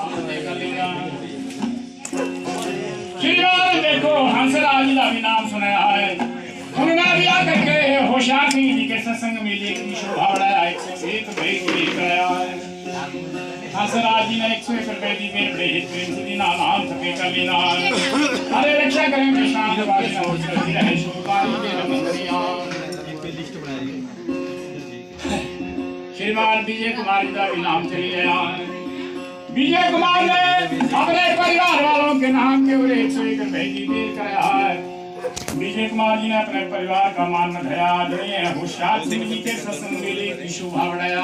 नाम फतेह कर लिया। देखो हंसराज का भी नाम सुनाया है। उन्होंने भी आकर के होशियार सिंह जी के सत्संग में की शोभा बढ़ाया, 101 रुपए की कराया है। हंसराज जी ने 101 रुपए दी मेरे बड़े हित प्रेम से दीना नाम फतेह कर लेना। अरे रक्षा करें कृष्ण के बारे में और चलती रहे शुभकारी के रमंदरिया। श्रीमान विजय कुमार जी का भी नाम चली गया। विजय कुमार ने अपने परिवार वालों के नाम के ऊपर 101 रुपए की देर कराया है। विजय कुमार जी ने अपने परिवार का मान बढ़ाया। होशियार सिंह जी के सत्संग मेले की शोभा बढ़ाया।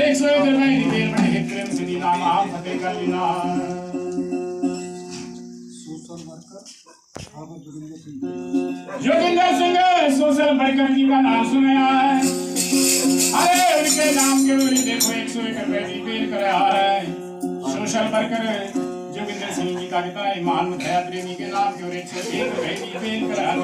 101 रुपए की देर बड़े हित प्रेम से दीना नाम फतेह कर लेना। जोगिंदर सिंह सोशल वर्कर जी का नाम सुनाया है। अरे उनके नाम के ऊपर देखो 101 रुपए की देर कराया है। सोशल वर्कर जोगिंदर सिंह जी का कितना ईमान उठाया। प्रेमी के नाम के ऊपर 101 रुपए की देर कराया।